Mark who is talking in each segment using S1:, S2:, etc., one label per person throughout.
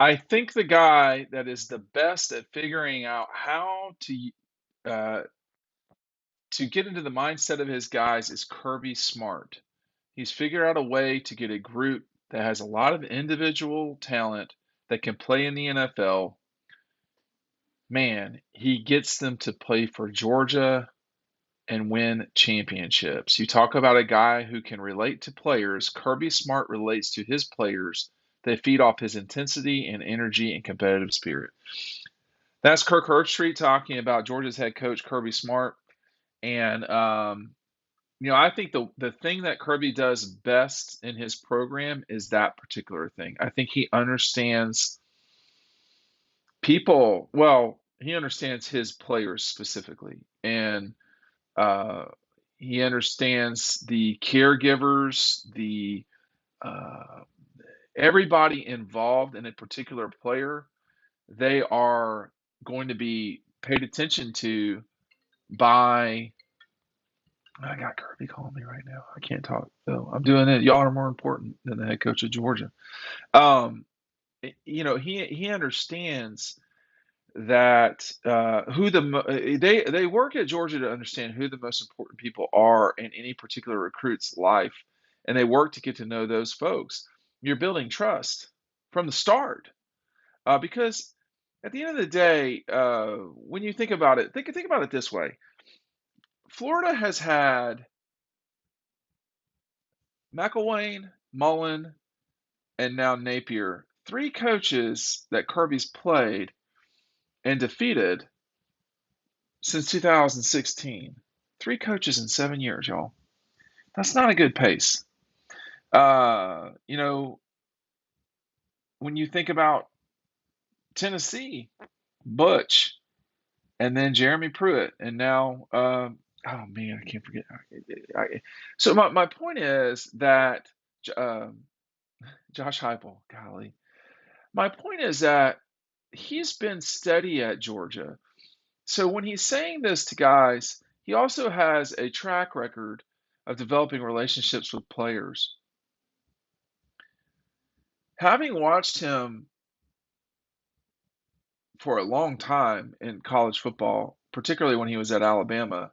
S1: I think the guy that is the best at figuring out how uh, to get into the mindset of his guys is Kirby Smart. He's figured out a way to get a group that has a lot of individual talent that can play in the NFL. Man, he gets them to play for Georgia and win championships. You talk about a guy who can relate to players. Kirby Smart relates to his players. They feed off his intensity and energy and competitive spirit. That's Kirk Herbstreit talking about Georgia's head coach Kirby Smart. And I think the thing that Kirby does best in his program is that particular thing. I think he understands people well. He understands his players specifically, and uh, he understands the caregivers, the uh, everybody involved in a particular player. They are going to be paid attention to by. I got Kirby calling me right now. I can't talk. So I'm doing it. Y'all are more important than the head coach of Georgia. Um, he understands that they work at Georgia to understand who the most important people are in any particular recruit's life, and they work to get to know those folks. You're building trust from the start, because at the end of the day, when you think about it, think about it this way: Florida has had McElwain, Mullen, and now Napier, three coaches that Kirby's played and defeated since 2016. Three coaches in 7 years, y'all. That's not a good pace. Uh, you know, when you think about Tennessee, Butch, and then Jeremy Pruitt, and now, oh man, I can't forget. So my point is that um, Josh Heupel, golly, my point is that he's been steady at Georgia. So when he's saying this to guys, he also has a track record of developing relationships with players. Having watched him for a long time in college football, particularly when he was at Alabama,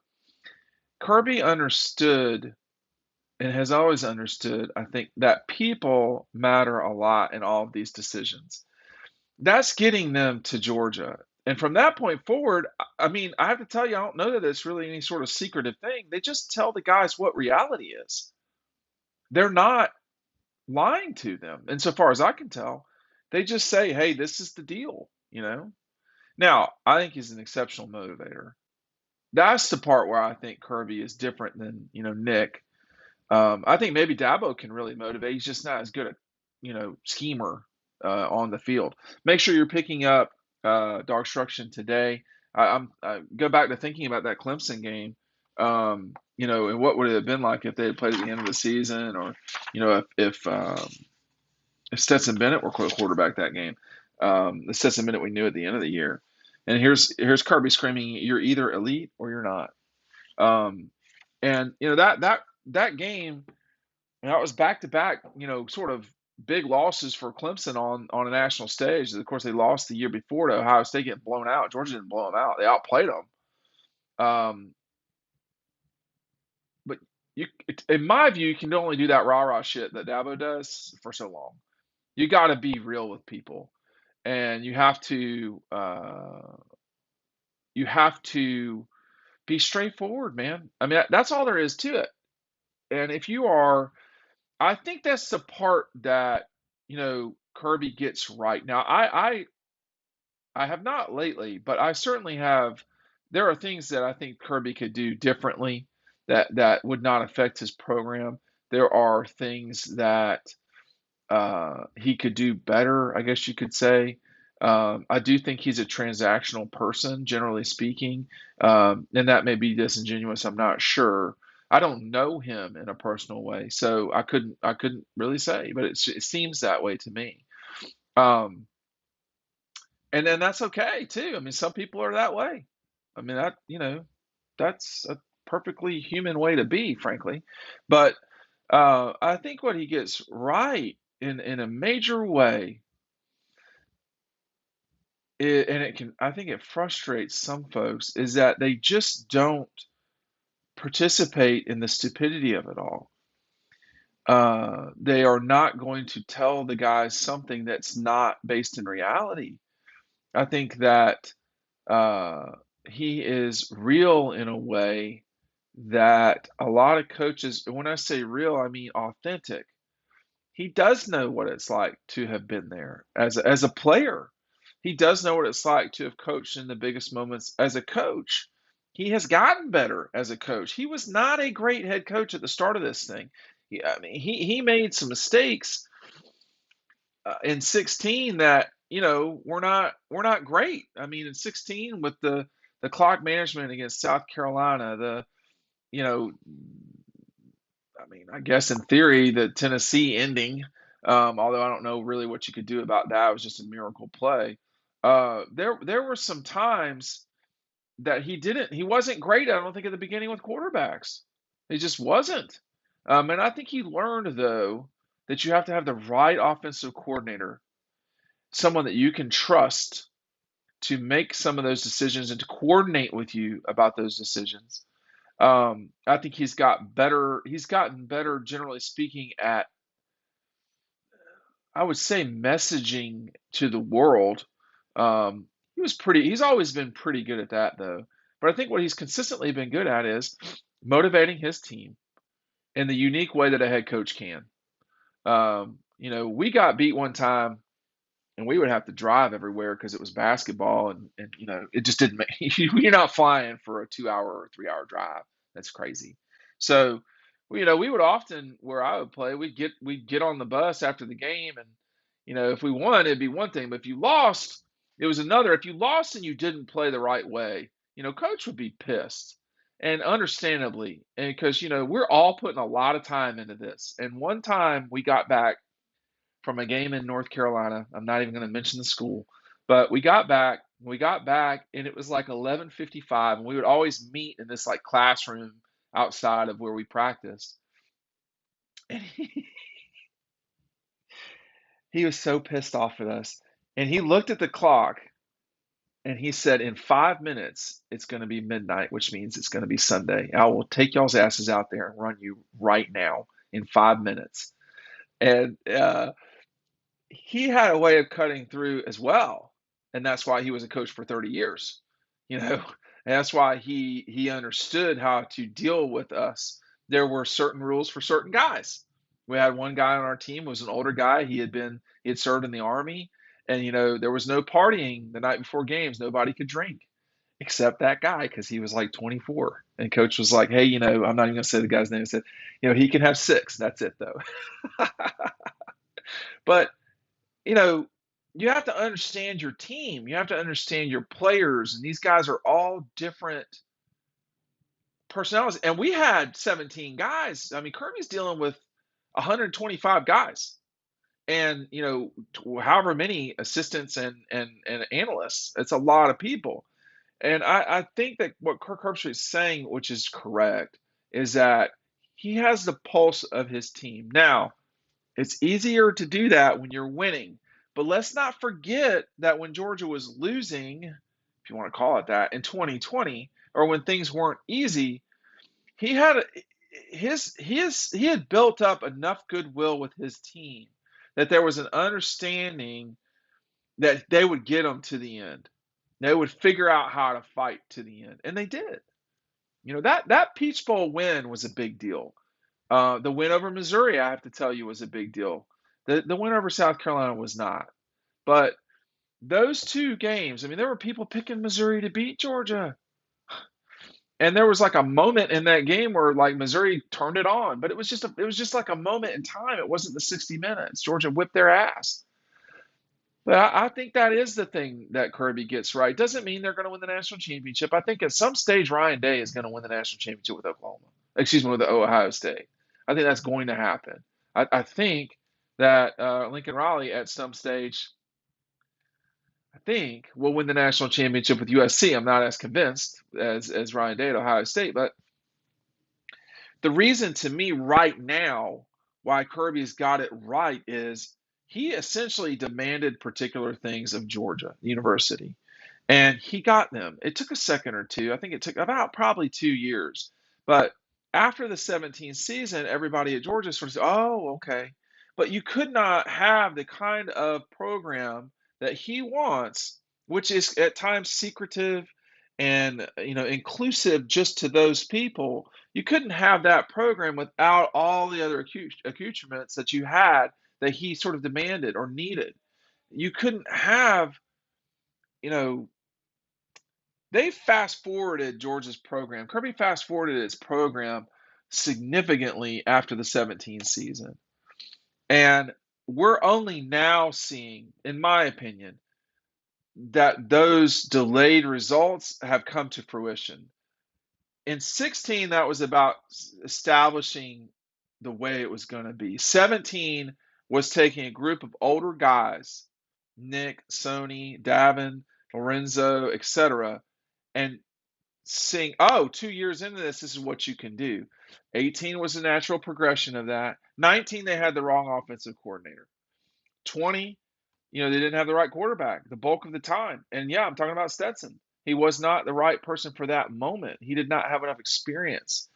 S1: Kirby understood and has always understood, I think, that people matter a lot in all of these decisions. That's getting them to Georgia. And from that point forward, I mean, I have to tell you, I don't know that it's really any sort of secretive thing. They just tell the guys what reality is. They're not lying to them. And so far as I can tell, they just say, hey, this is the deal. Now, I think he's an exceptional motivator. That's the part where I think Kirby is different than, Nick. I think maybe Dabo can really motivate. He's just not as good schemer on the field. Make sure you're picking up DAWGSTRUCTION today. I go back to thinking about that Clemson game. And what would it have been like if they had played at the end of the season, or if Stetson Bennett were quarterback that game, the Stetson Bennett we knew at the end of the year. And here's Kirby screaming, "You're either elite or you're not." Um, and that game, that was back to back, sort of big losses for Clemson on a national stage. Of course, they lost the year before to Ohio State, getting blown out. Georgia didn't blow them out; they outplayed them. But in my view, you can only do that rah rah shit that Dabo does for so long. You got to be real with people, and you have to be straightforward, man. I mean, that's all there is to it. And if you are, I think that's the part that Kirby gets right. Now, I have not lately, but I certainly have. There are things that I think Kirby could do differently that would not affect his program. There are things that he could do better, I guess you could say. I do think he's a transactional person, generally speaking, and that may be disingenuous. I'm not sure. I don't know him in a personal way, so I couldn't really say, but it seems that way to me. Um, and then that's okay too. I mean, some people are that way. I mean, that's a perfectly human way to be, frankly. But I think what he gets right in a major way and it can, I think it frustrates some folks, is that they just don't participate in the stupidity of it all. They are not going to tell the guys something that's not based in reality. I think that uh, he is real in a way that a lot of coaches, when I say real, I mean authentic. He does know what it's like to have been there as a player. He does know what it's like to have coached in the biggest moments as a coach. He has gotten better as a coach. He was not a great head coach at the start of this thing. I mean, he made some mistakes in 16 that we're not great. I mean, in 16 with the clock management against South Carolina, the you know I mean, I guess in theory, the Tennessee ending, although I don't know really what you could do about that, it was just a miracle play. There were some times that he wasn't great, I don't think, at the beginning with quarterbacks. He just wasn't. And I think he learned, though, that you have to have the right offensive coordinator, someone that you can trust to make some of those decisions and to coordinate with you about those decisions. I think he's got better. He's gotten better, generally speaking, at, I would say, messaging to the world. He was pretty. He's always been pretty good at that, though. But I think what he's consistently been good at is motivating his team in the unique way that a head coach can. We got beat one time and we would have to drive everywhere because it was basketball, and it just didn't make you're not flying for a 2 hour or 3 hour drive. That's crazy. So we would often, where I would play, we'd get on the bus after the game, and if we won, it'd be one thing, but if you lost, it was another. If you lost and you didn't play the right way, coach would be pissed, and understandably, and because we're all putting a lot of time into this. And one time we got back from a game in North Carolina. I'm not even going to mention the school, but we got back, and it was like 11:55, and we would always meet in this like classroom outside of where we practiced. And he was so pissed off at us, and he looked at the clock and he said, "In 5 minutes, it's going to be midnight, which means it's going to be Sunday. I will take y'all's asses out there and run you right now in 5 minutes." And he had a way of cutting through as well, and that's why he was a coach for 30 years. You know, and that's why he understood how to deal with us. There were certain rules for certain guys. We had one guy on our team who was an older guy. He had served in the army, and there was no partying the night before games. Nobody could drink except that guy because he was like 24. And coach was like, "Hey, I'm not even gonna say the guy's name." He said, "He can have six. That's it, though." But you know, you have to understand your team. You have to understand your players, and these guys are all different personalities. And we had 17 guys. I mean, Kirby's dealing with 125 guys, and however many assistants and analysts. It's a lot of people. And I think that what Kirk Herbstreit is saying, which is correct, is that he has the pulse of his team. Now, it's easier to do that when you're winning. But let's not forget that when Georgia was losing, if you want to call it that, in 2020, or when things weren't easy, he had he had built up enough goodwill with his team that there was an understanding that they would get him to the end. They would figure out how to fight to the end, and they did. That Peach Bowl win was a big deal. The win over Missouri, I have to tell you, was a big deal. The win over South Carolina was not. But those two games, I mean, there were people picking Missouri to beat Georgia. And there was like a moment in that game where like Missouri turned it on, but it was just like a moment in time. It wasn't the 60 minutes. Georgia whipped their ass. But I think that is the thing that Kirby gets right. Doesn't mean they're going to win the national championship. I think at some stage Ryan Day is going to win the national championship with Oklahoma. Excuse me, with Ohio State. I think that's going to happen. I think that Lincoln Riley at some stage, I think, will win the national championship with USC. I'm not as convinced as Ryan Day at Ohio State, but the reason to me right now why Kirby's got it right is he essentially demanded particular things of Georgia University, and he got them. It took a second or two. I think it took about probably 2 years. But after the 17th season, everybody at Georgia sort of said, oh, okay. But you could not have the kind of program that he wants, which is at times secretive and inclusive just to those people. You couldn't have that program without all the other accoutrements that you had that he sort of demanded or needed. You couldn't have, you know, they fast forwarded Georgia's program. Kirby fast forwarded its program significantly after the 17th season. And we're only now seeing, in my opinion, that those delayed results have come to fruition. In 16, that was about establishing the way it was going to be. 17 was taking a group of older guys, Nick, Sony, Davin, Lorenzo, etc., and seeing, oh, 2 years into this is what you can do. 18 was a natural progression of that. 19, they had the wrong offensive coordinator. 20, they didn't have the right quarterback the bulk of the time. And yeah, I'm talking about Stetson. He was not the right person for that moment. He did not have enough experience.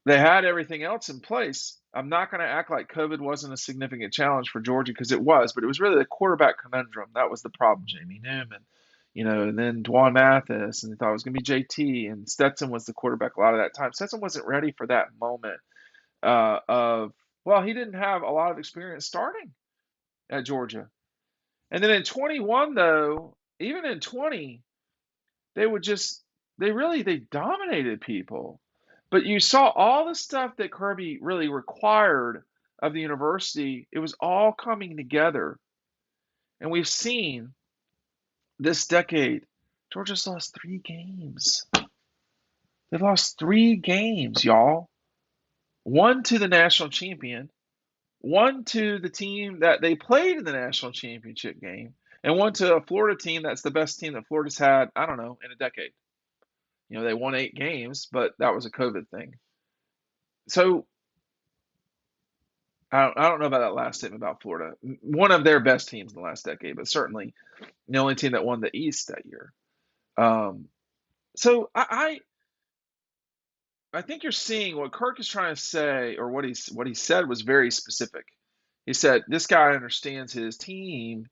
S1: They had everything else in place. I'm not going to act like COVID wasn't a significant challenge for Georgia, because it was, but it was really the quarterback conundrum. That was the problem. Jamie Newman, and then Dwan Mathis, and they thought it was going to be JT, and Stetson was the quarterback a lot of that time. Stetson wasn't ready for that moment he didn't have a lot of experience starting at Georgia. And then in 21, though, even in 20, they dominated people. But you saw all the stuff that Kirby really required of the university. It was all coming together. And we've seen this decade, Georgia's lost 3 games. They've lost 3 games, y'all. One to the national champion, one to the team that they played in the national championship game, and one to a Florida team that's the best team that Florida's had, I don't know, in a decade. They won 8 games, but that was a COVID thing. So I don't know about that last statement about Florida. One of their best teams in the last decade, but certainly the only team that won the East that year. So I think you're seeing what Kirk is trying to say, or what he said was very specific. He said this guy understands his team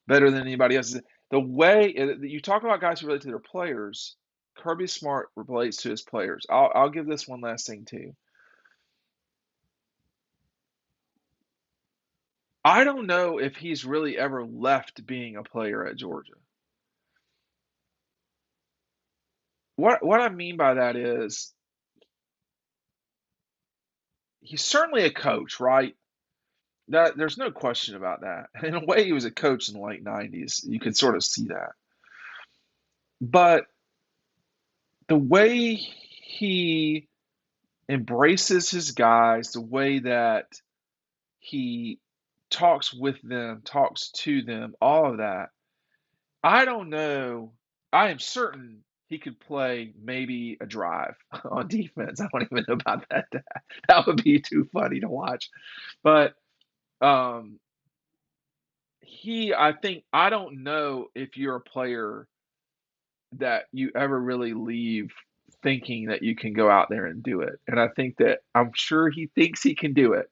S1: better than anybody else. The way you talk about guys who relate to their players, Kirby Smart relates to his players. I'll give this one last thing too. I don't know if he's really ever left being a player at Georgia. What I mean by that is he's certainly a coach, right? That there's no question about that. In a way, he was a coach in the late 90s. You can sort of see that. But the way he embraces his guys, the way that he talks with them, talks to them, all of that, I don't know. I am certain he could play maybe a drive on defense. I don't even know about that. That would be too funny to watch. But um, I don't know if you're a player that you ever really leave thinking that you can go out there and do it. And I think that I'm sure he thinks he can do it.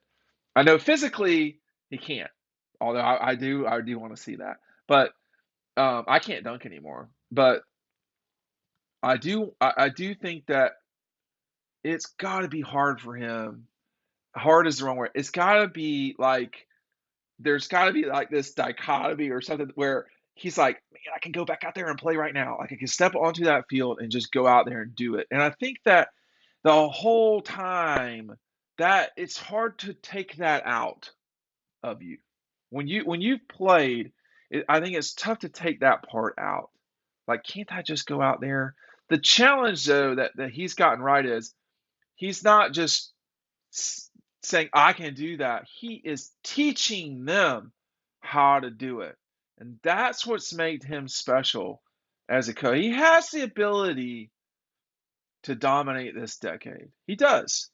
S1: I know physically he can't, although I do want to see that. But I can't dunk anymore. But I do think that it's got to be hard for him. Hard is the wrong word. It's got to be like there's got to be like this dichotomy or something where he's like, man, I can go back out there and play right now. Like I can step onto that field and just go out there and do it. And I think that the whole time that it's hard to take that out of you. When you've played, I think it's tough to take that part out. Like, can't I just go out there? The challenge though that he's gotten right is he's not just saying I can do that. He is teaching them how to do it. And that's what's made him special as a coach. He has the ability to dominate this decade. He does.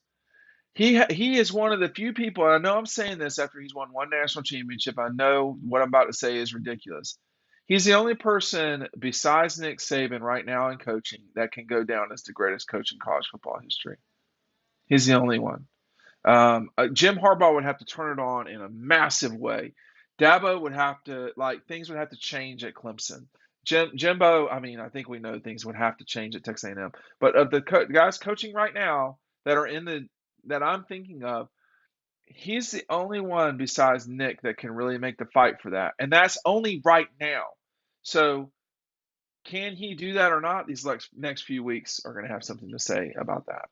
S1: he is one of the few people, and I know I'm saying this after he's won one national championship. I know what I'm about to say is ridiculous. He's the only person besides Nick Saban right now in coaching that can go down as the greatest coach in college football history. He's the only one. Jim Harbaugh would have to turn it on in a massive way. Dabo would have to, like, things would have to change at Clemson. Jimbo, I mean, I think we know things would have to change at Texas A&M. But of the guys coaching right now that are in the that I'm thinking of, he's the only one besides Nick that can really make the fight for that, and that's only right now. So, can he do that or not? These next few weeks are going to have something to say about that.